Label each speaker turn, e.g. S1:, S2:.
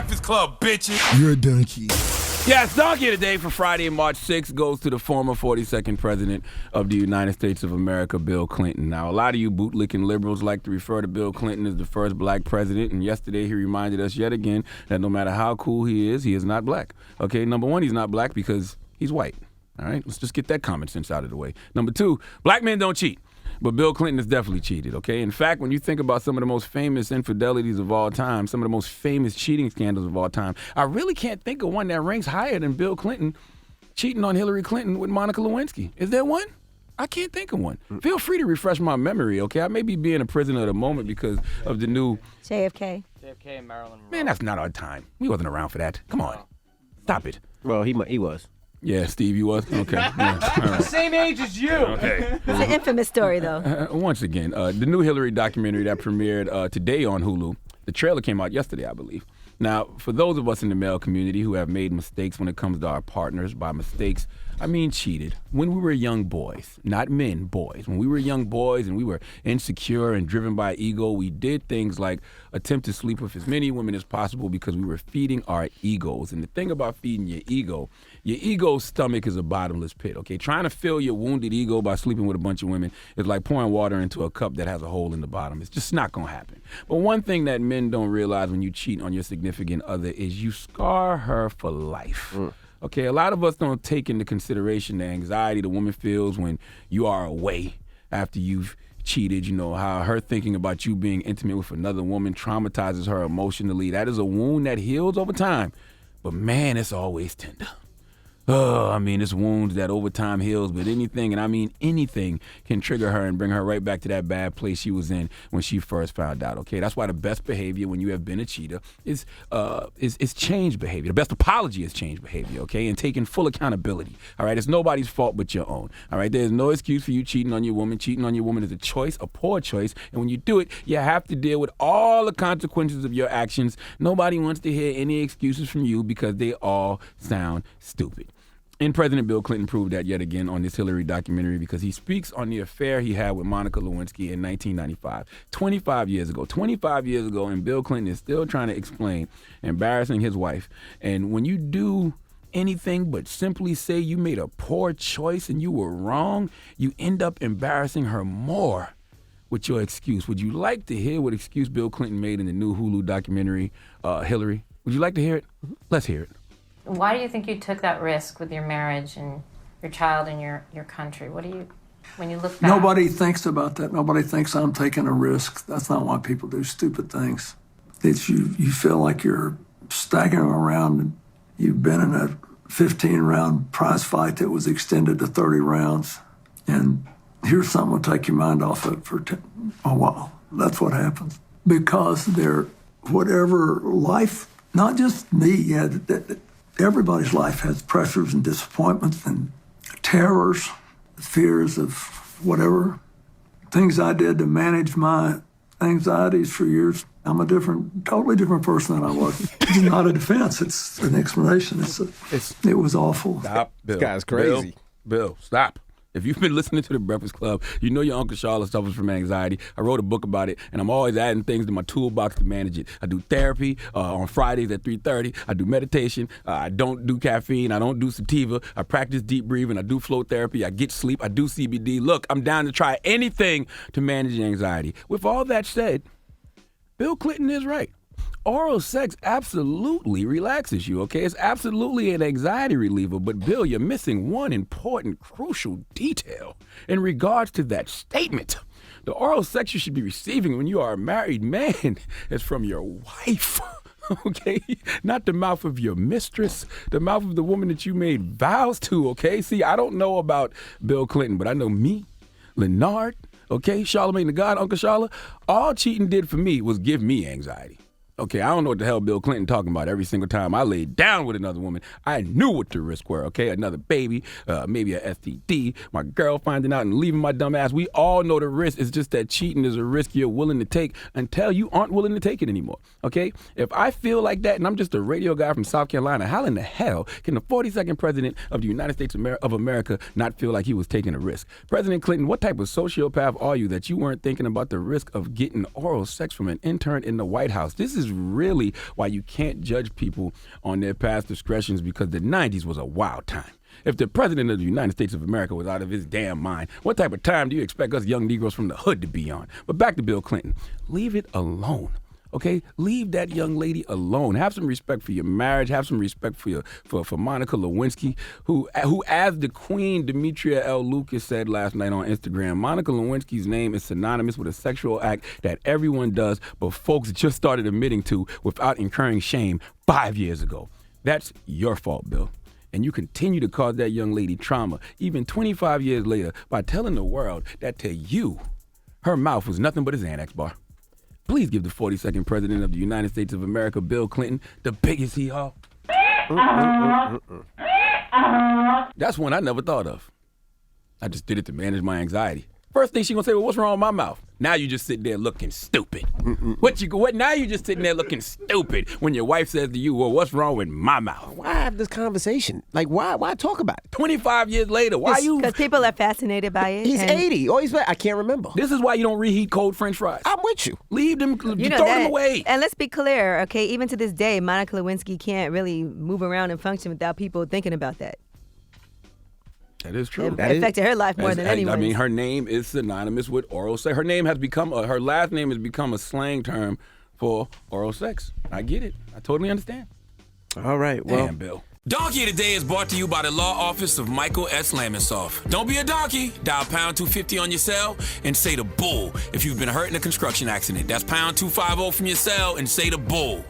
S1: Breakfast Club, bitches.
S2: You're a donkey.
S3: Yes, donkey of the day for Friday, March 6th goes to the former 42nd president of the United States of America, Bill Clinton. Now, a lot of you bootlicking liberals like to refer to Bill Clinton as the first black president, and yesterday he reminded us yet again that no matter how cool he is not black. Okay, number one, he's not black because he's white. All right, let's just get that common sense out of the way. Number two, black men don't cheat. But Bill Clinton has definitely cheated, okay? In fact, when you think about some of the most famous infidelities of all time, some of the most famous cheating scandals of all time, I really can't think of one that ranks higher than Bill Clinton cheating on Hillary Clinton with Monica Lewinsky. Is there one? I can't think of one. Feel free to refresh my memory, okay? I may be being a prisoner of the moment because of the new...
S4: JFK.
S5: JFK and Marilyn Monroe.
S3: Man, that's not our time. We wasn't around for that. Come on. Stop it.
S5: Well, he was.
S3: Yeah, Steve, you was? Okay. Yeah. All right.
S5: Same age as you.
S3: Okay.
S4: It's an infamous story, though.
S3: Once again, the new Hillary documentary that premiered today on Hulu, the trailer came out yesterday, I believe. Now, for those of us in the male community who have made mistakes when it comes to our partners, by mistakes, I mean cheated. When we were young boys, not men, boys. When we were young boys and we were insecure and driven by ego, we did things like attempt to sleep with as many women as possible because we were feeding our egos. And the thing about feeding your ego's stomach is a bottomless pit, okay? Trying to fill your wounded ego by sleeping with a bunch of women is like pouring water into a cup that has a hole in the bottom. It's just not gonna happen. But one thing that men don't realize when you cheat on your significant other is you scar her for life. Okay, a lot of us don't take into consideration the anxiety the woman feels when you are away after you've cheated, you know, how her thinking about you being intimate with another woman traumatizes her emotionally. That is a wound that heals over time. But man, it's always tender. I mean, it's wounds that over time heals, but anything, and I mean anything, can trigger her and bring her right back to that bad place she was in when she first found out, okay? That's why the best behavior when you have been a cheater is change behavior. The best apology is change behavior, okay? And taking full accountability, all right? It's nobody's fault but your own, all right? There's no excuse for you cheating on your woman. Cheating on your woman is a choice, a poor choice, and when you do it, you have to deal with all the consequences of your actions. Nobody wants to hear any excuses from you because they all sound stupid. And President Bill Clinton proved that yet again on this Hillary documentary because he speaks on the affair he had with Monica Lewinsky in 1995, 25 years ago. 25 years ago, and Bill Clinton is still trying to explain embarrassing his wife. And when you do anything but simply say you made a poor choice and you were wrong, you end up embarrassing her more with your excuse. Would you like to hear what excuse Bill Clinton made in the new Hulu documentary, Hillary? Would you like to hear it? Let's hear it.
S6: Why do you think you took that risk with your marriage and your child and your country? What do you, when you look back?
S7: Nobody thinks about that. Nobody thinks I'm taking a risk. That's not why people do stupid things. It's you feel like you're staggering around and you've been in a 15-round prize fight that was extended to 30 rounds. And here's something will take your mind off it for a while. That's what happens. Because whatever life, not just me, everybody's life has pressures and disappointments and terrors, fears of whatever. Things I did to manage my anxieties for years. I'm a totally different person than I was. It's not a defense. It's an explanation. It was awful.
S3: Stop, Bill.
S5: This guy's crazy.
S3: Bill, stop. If you've been listening to The Breakfast Club, you know your Uncle Charlotte suffers from anxiety. I wrote a book about it, and I'm always adding things to my toolbox to manage it. I do therapy on Fridays at 3:30. I do meditation. I don't do caffeine. I don't do sativa. I practice deep breathing. I do flow therapy. I get sleep. I do CBD. Look, I'm down to try anything to manage anxiety. With all that said, Bill Clinton is right. Oral sex absolutely relaxes you, okay? It's absolutely an anxiety reliever. But, Bill, you're missing one important, crucial detail in regards to that statement. The oral sex you should be receiving when you are a married man is from your wife, okay? Not the mouth of your mistress, the mouth of the woman that you made vows to, okay? See, I don't know about Bill Clinton, but I know me, Leonard, okay, Charlamagne the God, Uncle Charla, all cheating did for me was give me anxiety. Okay, I don't know what the hell Bill Clinton talking about. Every single time I laid down with another woman, I knew what the risks were, okay? Another baby, maybe a STD, my girl finding out and leaving my dumb ass. We all know the risk. It's just that cheating is a risk you're willing to take until you aren't willing to take it anymore, okay? If I feel like that and I'm just a radio guy from South Carolina, how in the hell can the 42nd president of the United States of America not feel like he was taking a risk? President Clinton, what type of sociopath are you that you weren't thinking about the risk of getting oral sex from an intern in the White House? This is is really why you can't judge people on their past discretions, because the 90s was a wild time. If the president of the United States of America was out of his damn mind, what type of time do you expect us young Negroes from the hood to be on? But back to Bill Clinton. Leave it alone. Okay, leave that young lady alone. Have some respect for your marriage. Have some respect for Monica Lewinsky, who, as the Queen Demetria L. Lucas said last night on Instagram, Monica Lewinsky's name is synonymous with a sexual act that everyone does, but folks just started admitting to without incurring shame 5 years ago. That's your fault, Bill. And you continue to cause that young lady trauma, even 25 years later, by telling the world that to you, her mouth was nothing but a Xanax bar. Please give the 42nd President of the United States of America, Bill Clinton, the biggest hee-haw. That's one I never thought of. I just did it to manage my anxiety. First thing she gonna say, well, what's wrong with my mouth? Now you just sitting there looking stupid. What? Now you just sitting there looking stupid when your wife says to you, well, what's wrong with my mouth?
S1: Why have this conversation? Like, why talk about it?
S3: 25 years later, why you?
S4: Because people are fascinated by it.
S1: He's
S4: and
S1: 80. Oh, I can't remember.
S3: This is why you don't reheat cold French fries.
S1: I'm with you.
S3: Leave them,
S4: You know
S3: throw
S4: that.
S3: them away.
S4: And let's be clear, okay? Even to this day, Monica Lewinsky can't really move around and function without people thinking about that.
S3: That is true.
S4: It affected her life more than anyone.
S3: I mean, her name is synonymous with oral sex. Her name has become, her last name has become a slang term for oral sex. I get it. I totally understand.
S1: All right, well.
S3: Damn, Bill. Donkey of the Day is brought to you by the law office of Michael S. Lamonsoff. Don't be a donkey. Dial pound 250 on your cell and say the bull if you've been hurt in a construction accident. That's pound 250 from your cell and say the bull.